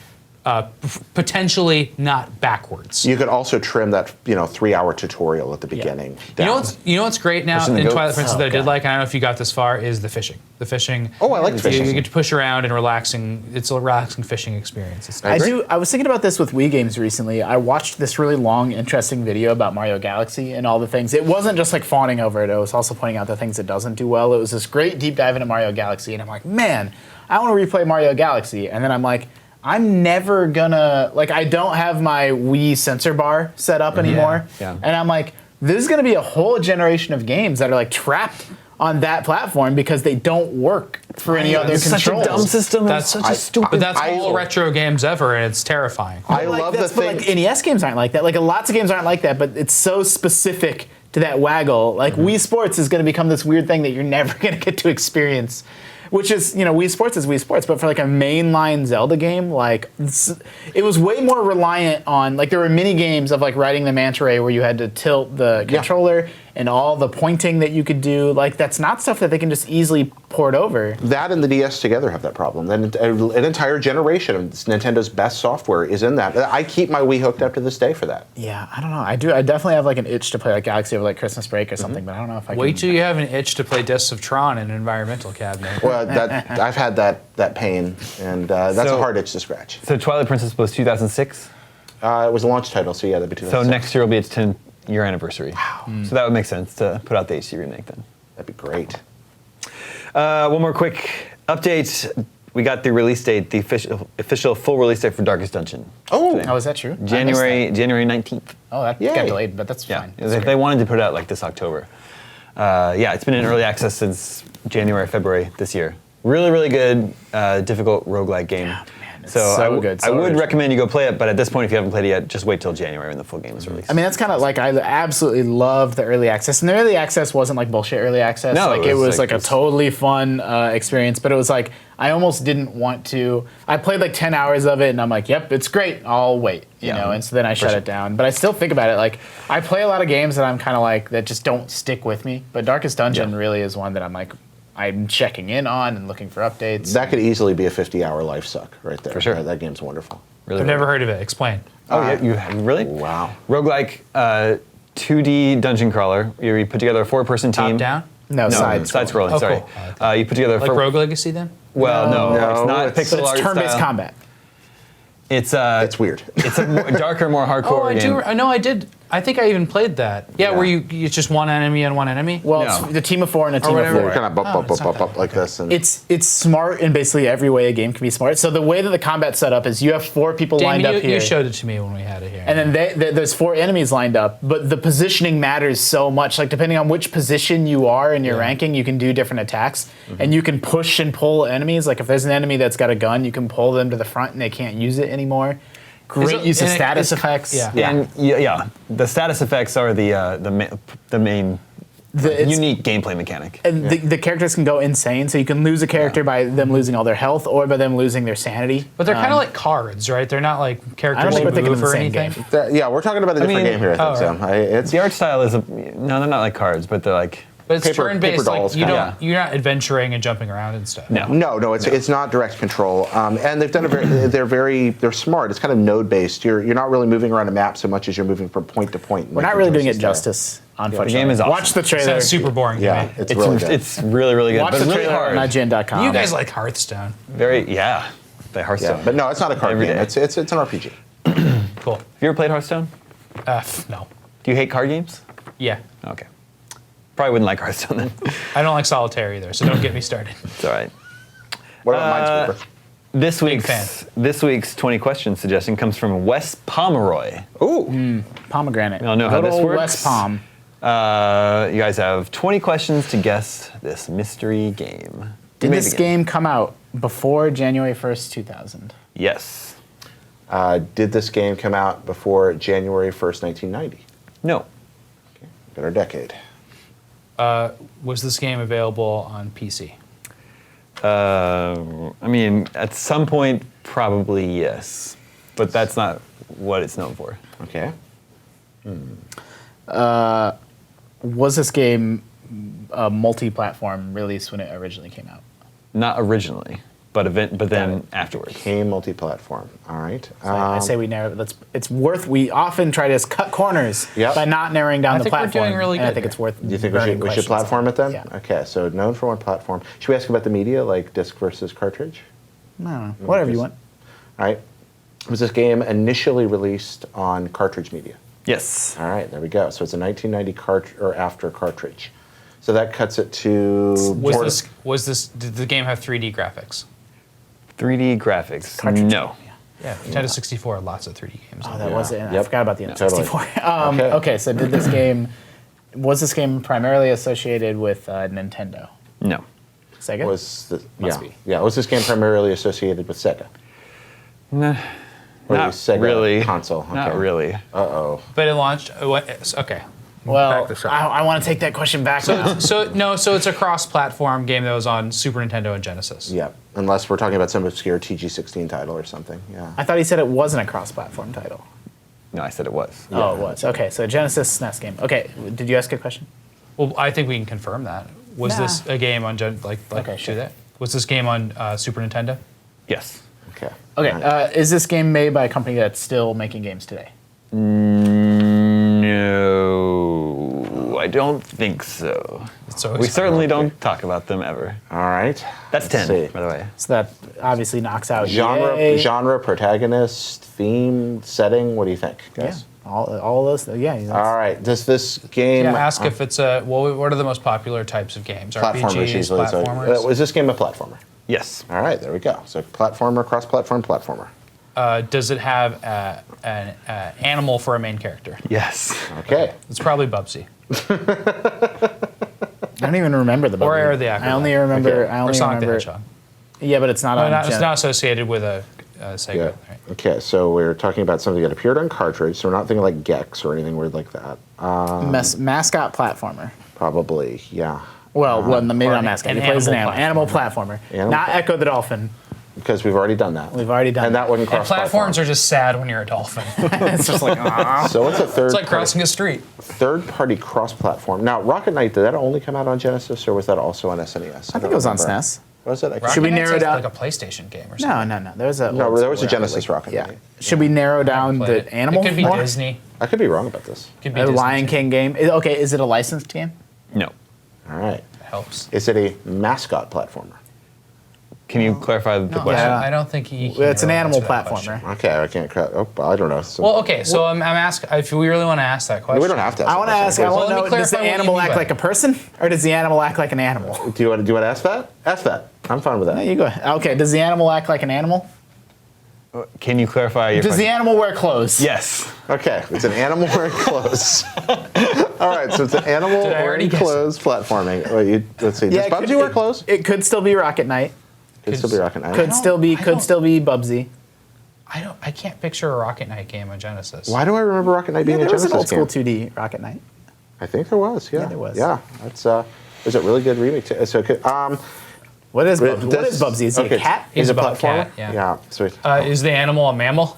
Potentially not backwards. You could also trim that 3-hour tutorial at the beginning. down. You know what's great now Pushing the in goats. Twilight Princess that I did God. like, and I don't know if you got this far, is the fishing. The fishing. Oh, I like the fishing. You get to push around and relaxing. It's a relaxing fishing experience. It's I nice. I was thinking about this with Wii games recently. I watched this really long, interesting video about Mario Galaxy and all the things. It wasn't just like fawning over it. It was also pointing out the things it doesn't do well. It was this great deep dive into Mario Galaxy, and I'm like, man, I want to replay Mario Galaxy. And then I'm like, I'm never gonna, I don't have my Wii sensor bar set up anymore. Yeah. And I'm like, there's gonna be a whole generation of games that are trapped on that platform because they don't work for any other It's such controls. a dumb system. That's It's such a stupid. But that's I- all retro games ever, and it's terrifying. I love the But thing. NES games aren't like that. Lots of games aren't like that, but it's so specific to that waggle. Wii Sports is going to become this weird thing that you're never going to get to experience. Which is, Wii Sports is Wii Sports, but for a mainline Zelda game, it was way more reliant on, there were mini games of riding the manta ray where you had to tilt the controller and all the pointing that you could do. That's not stuff that they can just easily port over. That and the DS together have that problem. An entire generation of Nintendo's best software is in that. I keep my Wii hooked up to this day for that. Yeah, I don't know. I definitely have an itch to play Galaxy over Christmas break or something, but I don't know if I can. Wait till you have an itch to play Discs of Tron in an environmental cabinet. Well, I've had that pain, and that's a So- hard itch to scratch. So Twilight Princess was 2006. It was a launch title, so yeah, that'd be 2006. So next year will be its 10-year anniversary. Wow. So that would make sense to put out the HD remake then. That'd be great. One more quick update. We got the release date, the official full release date for Darkest Dungeon. Oh, Oh, is that true? January 19th. Oh, that Yay. got delayed, but that's fine. They wanted to put it out like this October. It's been in early access since January, February this year. Really, really good, difficult roguelike game. Man, it's so good. I would recommend you go play it, but at this point, if you haven't played it yet, just wait till January when the full game is released. I mean, that's kind of like, I absolutely love the early access. And the early access wasn't like bullshit early access. No, like, it it was was like a totally fun experience, but it was like, I almost didn't want to. I played like 10 hours of it, and I'm like, yep, it's great. I'll wait, you know? And so then I shut it down. But I still think about it. Like, I play a lot of games that I'm kind of like, that just don't stick with me. But Darkest Dungeon really is one that I'm like, I'm checking in on and looking for updates. that could easily be a 50-hour life suck right there. For sure. That game's wonderful. Really, I've never heard of it. Explain. Oh, yeah, you have, really? Wow. Roguelike 2D dungeon crawler. You put together a 4-person team. Top down? No, side scrolling. Oh, Sorry. cool. You put together Like Rogue Legacy then? Well, no, No, it's not it's- pixel It's art turn-based style. combat. It's It's weird. It's a darker, more hardcore Oh, I game. do. I know I did. I think I even played that. Yeah, Yeah. where it's just one enemy and one enemy? Well, No. it's the team of 4 and a team of whatever. 4. Kind of bump, it's not that up like this. And It's smart in basically every way a game can be smart. So the way that the combat's set up is you have 4 people lined Damon, up here. you showed it to me when we had it here. And then there's 4 enemies lined up, but the positioning matters so much. Like, depending on which position you are in your ranking, you can do different attacks. And you can push and pull enemies. Like, if there's an enemy that's got a gun, you can pull them to the front and they can't use it anymore. Great use of status effects. Yeah. And the status effects are the main unique gameplay mechanic. And the characters can go insane, so you can lose a character by them losing all their health or by them losing their sanity. But they're kind of like cards, right? They're not like I don't characters think who we're thinking of move the or same anything. game. yeah, we're talking about a different mean- game here, I think, oh, Sam. It's The art style is no, they're not like cards, but they're like But it's paper turn-based. Like, dolls you kinda. don't, you're not adventuring and jumping around and stuff. No, it's not direct control, and they've done they're smart. It's kind of node based. You're not really moving around a map so much as you're moving from point to point. We're not really doing it justice, unfortunately. The game is awesome. Watch the trailer. Sounds super boring to Yeah, me. it's really good. It's really, really good. Watch but the really trailer hard. on IGN.com. You guys like Hearthstone. Very, the Hearthstone. But no, it's not a card Every game. day. It's an RPG. Cool. Have you ever played Hearthstone? No. Do you hate card games? Yeah. Okay. Probably wouldn't like Hearthstone then. I don't like solitaire either, so don't get me started. It's all right. What about Minesweeper? This week's 20 question suggestion comes from Wes Pomeroy. Ooh, Pomegranate. We all know how Good this old works. West Palm. You guys have 20 questions to guess this mystery game. Did You may this begin. game come out before January 1st, 2000? Yes. did this game come out before January 1st, 1990? No. Okay, got our decade. Was this game available on PC? I mean, at some point, probably yes. But that's not what it's known for. Okay. Was this game a multi-platform release when it originally came out? Not originally, but then afterwards. Came multi-platform. All right. So I say we narrow. It's worth. We often try to cut corners Yep. by not narrowing down I the think we're platform. doing really and I good think here. it's worth. Do you think we burning should questions platform it then? Yeah. Okay, so known for one platform. Should we ask about the media, like disc versus cartridge? No, whatever you want. All right. Was this game initially released on cartridge media? Yes. All right, there we go. So it's a 1990 or after cartridge. So that cuts it to. Did the game have 3D graphics? 3D graphics. Cartridge. No. Yeah, Nintendo 64 had lots of 3D games. Oh, that was it. I Yep. forgot about the Totally. N64. Okay. Okay, so did this game? Was this game primarily associated with Nintendo? No. Sega? Must be. Yeah, was this game primarily associated with Sega? Nah, Or not the Sega really. console? Not Okay. really. Uh-oh. But it launched. Okay. well, Back this up. I want to take that question back now. So it's a cross-platform game that was on Super Nintendo and Genesis. Yeah, unless we're talking about some obscure TG16 title or something. Yeah. I thought he said it wasn't a cross-platform title. No, I said it was. Oh, it was. Okay, so Genesis SNES game. Okay, did you ask a question? Well, I think we can confirm that. Was Nah. this a game on Okay, sure. do that? Was this game on Super Nintendo? Yes. Okay. Okay, All right. is this game made by a company that's still making games today? No, I don't think so. It's always We certainly don't talk about them ever. All right. That's Let's 10, see. by the way. So that obviously knocks out EA. Genre, protagonist, theme, setting. What do you think, guys? All those. Yeah. All right. Does this game ask if it's a. Well, what are the most popular types of games? platformers RPGs, usually? platformers. Is this game a platformer? Yes. All right, there we go. So platformer, cross-platform, platformer. Does it have an animal for a main character? Yes. Okay. It's probably Bubsy. I don't even remember the. Or Air the Acrobat. I only remember. Okay. I only Or Sonic remember. the Hedgehog. Yeah, but it's not on. It's not associated with a Sega. Yeah. Right? Okay, so we're talking about something that appeared on cartridge, so we're not thinking like Gex or anything weird like that. Mascot platformer. Probably, yeah. Well, maybe or not an mascot. He plays an animal animal platformer. Animal Not platformer. Echo the Dolphin. Because we've already done that. We've already done And that wouldn't And cross platforms are just sad when you're a dolphin. It's just like, ah. So what's a It's like crossing a street. third-party cross-platform? Now, Rocket Knight, did that only come out on Genesis, or was that also on SNES? I think it was on SNES. Was it? I can't- Rocket Should we Knight's narrow down- like a PlayStation game or something? No. There was a. No, there was a Genesis Rocket Yeah. Knight. Should we narrow down Played the it. animal? It could be more? Disney. I could be wrong about this. Could be A Disney Lion too. King game. Okay, is it a licensed game? No. All right. That helps. Is it a mascot platformer? Can you clarify the question? Yeah. I don't think he. Well, it's an really animal answer that question. platformer. Okay, I can't. I don't know. So, Well, okay, so I'm asking if we really want to ask that question. we don't have to. I want to ask. I Well, want to let me know: does the clarify what you animal mean act by like a person, or does the animal act like an animal? Do you want to ask that? Ask that. I'm fine with that. There you go. Okay, does the animal act like an animal? Can you clarify your Does the question? animal wear clothes? Yes. Okay, it's an animal wearing clothes. All right, so it's an animal Did I already wearing guess clothes platforming. Let's see. Does it Bubsy could- wear clothes? It could still be Rocket Knight. Could still be Rocket Knight. Could still be. I Could don't- still be Bubsy. I can't picture a Rocket Knight game on Genesis. Why do I remember Rocket Knight Yeah, being a there was an Genesis old school game? 2D Rocket Knight. I think there was. Yeah, there was. Yeah, that's. It was a really good remake. So, What is But Bubsy? What this- is Bubsy? Is he okay, a cat? He's He's a about a platformer. cat, yeah. Yeah. Sweet. Is the animal a mammal?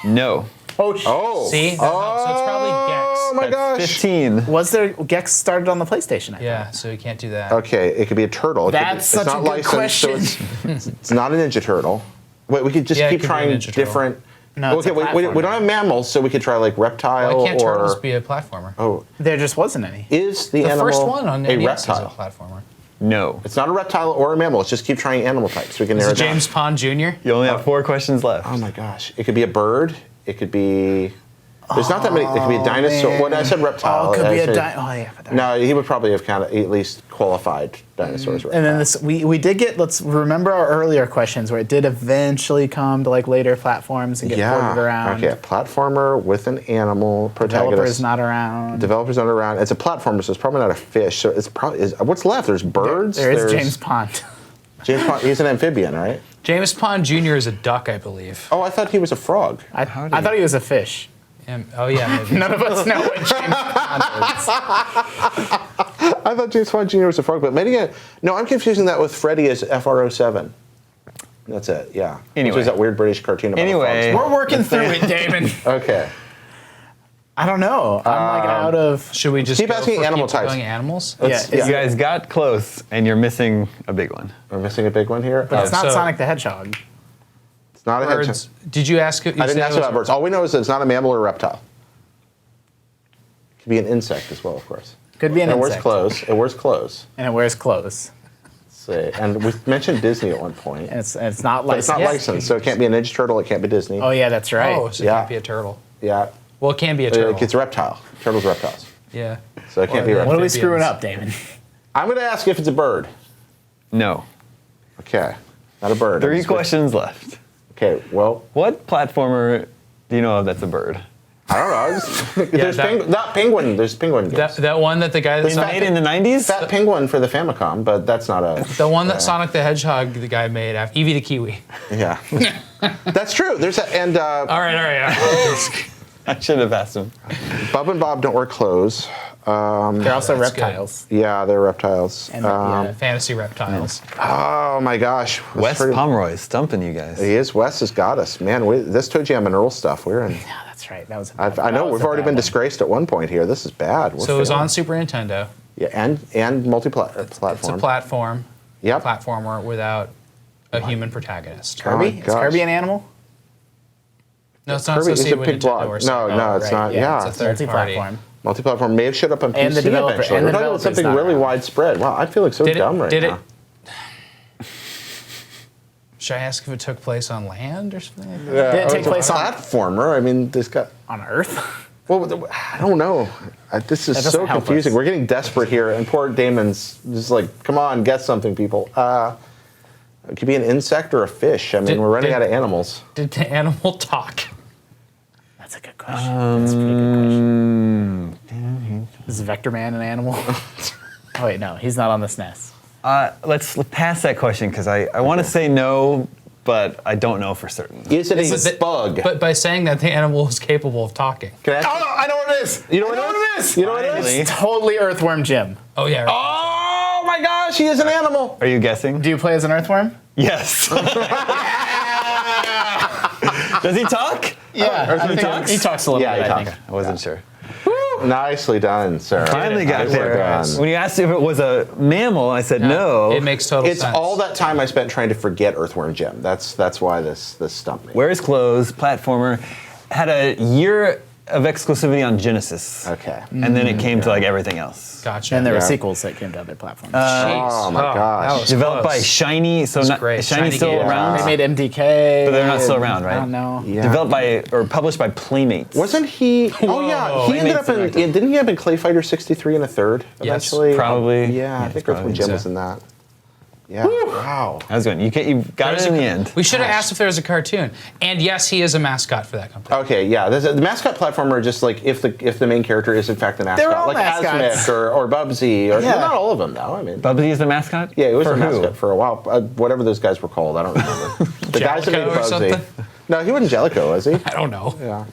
No. Oh. See? That helps. So it's probably Oh Gex. my gosh. 15. Was there Gex started on the PlayStation? I think. Yeah, so you can't do that. Okay, it could be a turtle. It could be- That's it's such not a good licensed, so question. it's not a Ninja Turtle. Wait, we could just Yeah, it keep could be a trying Ninja Turtle. different. No, it's okay, a we platformer. don't have mammals, so we could try like reptile Why can't or. turtles be a platformer? Oh, There just wasn't any. is the, The animal first one on a NES is a reptile? platformer. No. It's not a reptile or a mammal. Let's just keep trying animal types. So we can Is narrow it it down. James Pond Jr.? You only have 4 questions left. Oh my gosh! It could be a bird. It could be. There's not that many. It could be a dinosaur. man. What I said reptile. Oh, it could be I a said- di- Oh yeah. But No, he would probably have kind of at least qualified dinosaurs. And then this, we did get. Let's remember our earlier questions where it did eventually come to like later platforms and get ported around. Okay, a platformer with an animal protagonist. Developer's not around. Developer's not around. It's a platformer, so it's probably not a fish. So it's probably what's left. There's birds. There is there's James Pond. James Pond. He's an amphibian, right? James Pond Jr. is a duck, I believe. Oh, I thought he was a frog. I thought he was a fish. Oh, yeah, maybe. None of us know what James Pond is. I thought James Pond Jr. was a frog, but maybe no. I'm confusing that with Freddy as FR07. That's it. Yeah. Anyway. Which was that weird British cartoon about a frog. Anyway. We're working through it, Damon. Okay. I don't know. I'm like out of. Should we just Keep go asking for animal keep types. going animals? Let's- Yeah, You guys got close, and you're missing a big one. We're missing a big one here. But it's not so- Sonic the Hedgehog. It's not a Birds. hedgehog. Did you ask? I didn't ask about birds. All we know is that it's not a mammal or a reptile. It could be an insect as well, of course. Could be an And it wears insect. clothes. It wears clothes. And it wears clothes. Let's see. And we mentioned Disney at one point. And it's not But it's licensed. not licensed, so it can't be a Ninja Turtle. It can't be Disney. Oh yeah, that's right. Oh, so it Yeah. can't be a turtle. Yeah. Well, it can be a turtle. It's a reptile. Turtles, reptiles. Yeah. So it can't Or be a the- What are we reptile. screwing up, Damon? I'm going to ask if it's a bird. No. Okay. Not a bird. 3 questions left. Okay, well, What platformer do you know of that's a bird? I don't know. There's that- not penguin. There's penguin games. That one that the guy that It was made in the 90s? Fat penguin for the Famicom, but that's not a. the one that Sonic the Hedgehog the guy made after Eevee the Kiwi. Yeah. That's true. There's a, and All right. I should have asked him. Bub and Bob don't wear clothes. They're also That's good. reptiles. Yeah, they're reptiles. And yeah. Fantasy reptiles. Oh my gosh. Wes Pomeroy stumping you guys. He is. Wes has got us, man. This Toe Jam and Earl stuff. We're in. Yeah, that's right. That was. I know we've already been disgraced at one point here. This is bad. We're So it was failing. on Super Nintendo. Yeah, and multi-platform. It's a platform. Yep. Platformer without a human protagonist. Oh my Kirby. Is gosh. Kirby an animal? No, it's not Kirby is a associated with big Nintendo block. or No, Sega. no, it's right, not. yeah, Yeah, it's a third party. Multi-platform. multi-platform may have showed up on And PC the developer- eventually. and We're the talking about developer's something not really around. widespread. Wow, I'm feeling so Did dumb right it? now. Should I ask if it took place on land or something like that? Yeah, Did it take it's a place on- platformer? I mean, there's got. On Earth? Well, I don't know. This is so help confusing. us. We're getting desperate here, and poor Damon's just like, come on, guess something, people. It could be an insect or a fish. I mean, we're running out of animals. Did the animal talk? That's a good question. That's a pretty good question. Is Vector Man an animal? Oh wait, no, he's not on the SNES. Let's pass that question because I want to say no, but I don't know for certain. Is it a bug? But by saying that the animal is capable of talking. Can I ask Oh, I know what it is. You know what it is? You know what it is? Finally. Totally Earthworm Jim. Oh yeah. Right. Oh my gosh, he is an animal. Are you guessing? Do you play as an Earthworm? Yes. Does he talk? Yeah, Earthworm I think he talks a little Yeah, bit. he I talks. think. I wasn't sure. Nicely done, sir. Finally got Nicely there. done. When you asked if it was a mammal, I said no. It makes total It's sense. all that time I spent trying to forget Earthworm Jim. That's why this stumped me. Wears clothes, platformer, had a year of exclusivity on Genesis. Okay. And then it came to like everything else. Gotcha. And there were Yeah. sequels that came to other platforms. Oh my gosh. that was Developed by close. Shiny, so That's not, great. is Shiny Shiny still Games. around? They made MDK. But they're not still around, right? I don't know. Yeah. Developed by or published by Playmates. Wasn't he? Oh yeah, he ended up in. Didn't he have in Clay Fighter 63 and a third Yes, eventually? probably. Yeah, I think Earthworm probably. Jim So. was in that. Yeah. Wow. How's it going? You got it in the end. We should have asked if there was a cartoon. And yes, he is a mascot for that company. Okay, yeah. The mascot platformer are just like if the main character is in fact the mascot, They're all like mascots. Asmic or Bubsy, or Yeah. not all of them though. I mean, Bubsy is the mascot? yeah, he was For a who? mascot for a while. Whatever those guys were called, I don't remember. The guys that made Jellicoe or Bubsy. something? No, he wasn't Jellicoe, was he? I don't know. Yeah.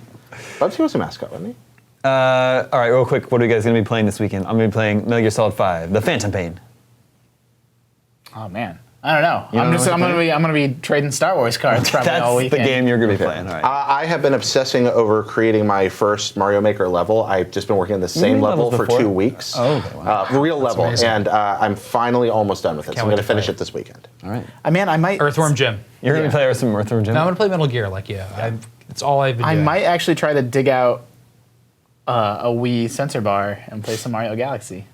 Bubsy was a mascot, wasn't he? All right, real quick, what are you guys going to be playing this weekend? I'm going to be playing Metal Gear Solid 5, The Phantom Pain. Oh man, I don't know. don't know what I'm gonna be trading Star Wars cards probably all That's the weekend. game you're going to be playing. All right. I have been obsessing over creating my first Mario Maker level. I've just been working on the same made level levels for before? 2 weeks. Oh, okay, wow. Real level. amazing. And I'm finally almost done with it. So Can't I'm wait going to to play finish it. it this weekend. All right. I mean, I might. Earthworm Jim. You're going to Yeah. play some Earthworm Jim? No, I'm gonna play Metal Gear like you. It's all I've been I doing. might actually try to dig out a Wii sensor bar and play some Mario Galaxy.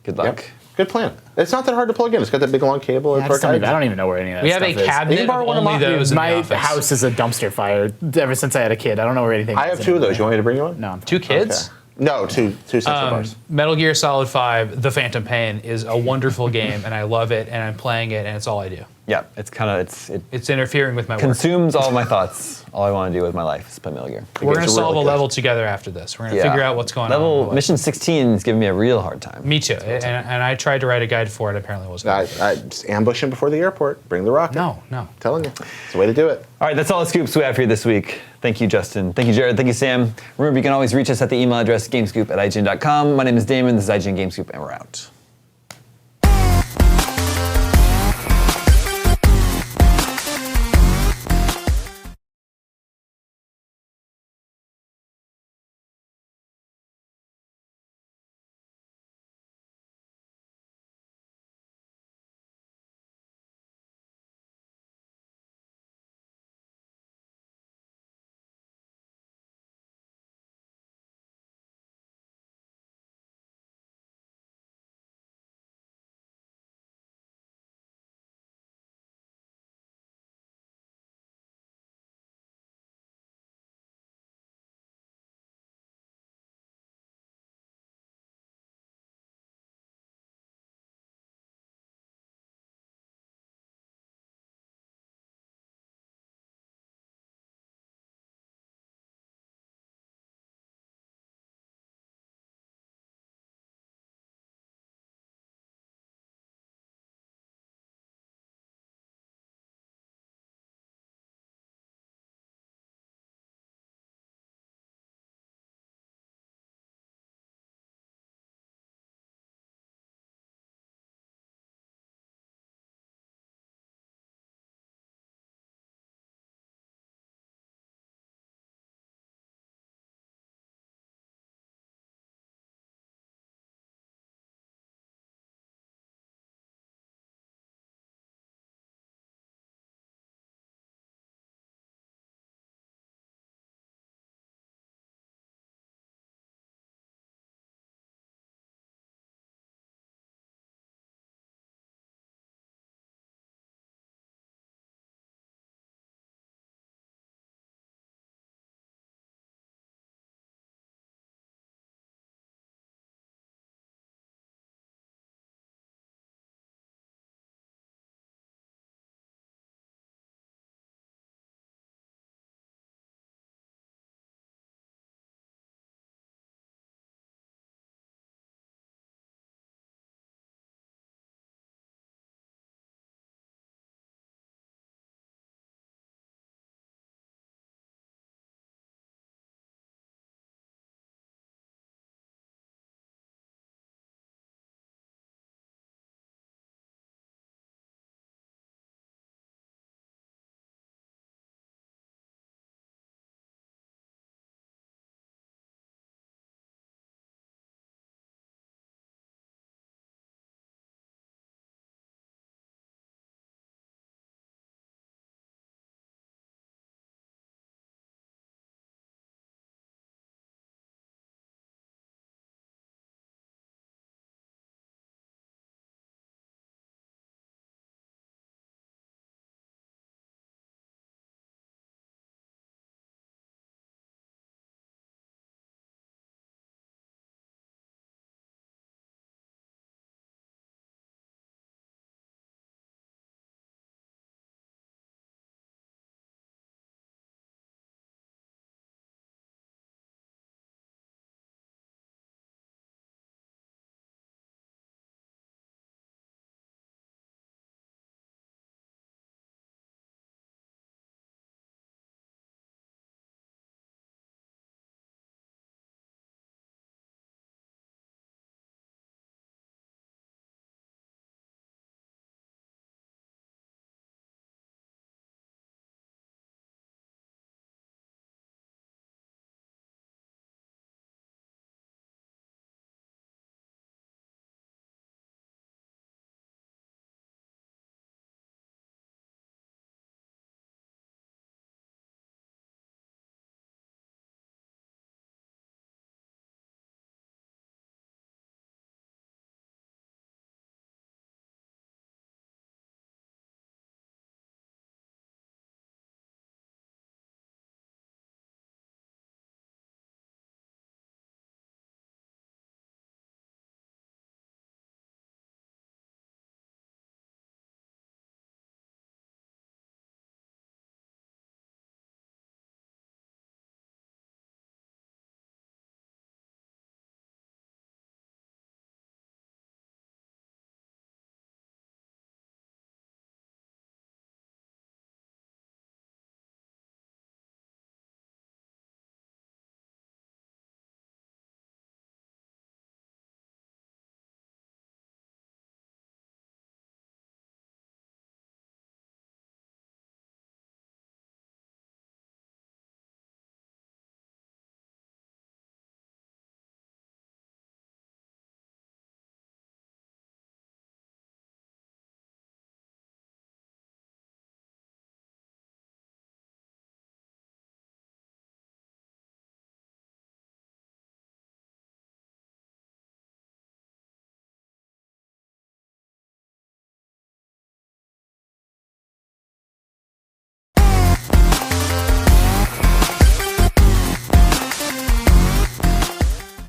Good luck. Yep. Good plan. It's not that hard to plug in. It's got that big long cable. I don't even know where any of that We have stuff a is. cabinet You of can borrow one of only mine. those in the My office. house is a dumpster fire ever since I had a kid. I don't know where anything I is have two of those. You anymore. want me to bring you one? No, I'm Two kids? Okay. No, two sensor bars. Metal Gear Solid 5, The Phantom Pain is a wonderful game, and I love it, and I'm playing it, and it's all I do. Yeah, it's kind of, it It's interfering with my work. consumes all my thoughts. All I want to do with my life is play Metal Gear. We're going to game's solve really a good. level together after this. We're going to Yeah. figure out what's going on. in Level my life. Mission 16 is giving me a real hard time. Me too. And I tried to write a guide for it. Apparently, it wasn't. I just ambush him before the airport. Bring the rocket. No. Telling you. It's the way to do it. All right, that's all the scoops we have for you this week. Thank you, Justin. Thank you, Jared. Thank you, Sam. Remember, you can always reach us at the email address gamescoop@ign.com. My name is Damon. This is IGN Gamescoop, and we're out.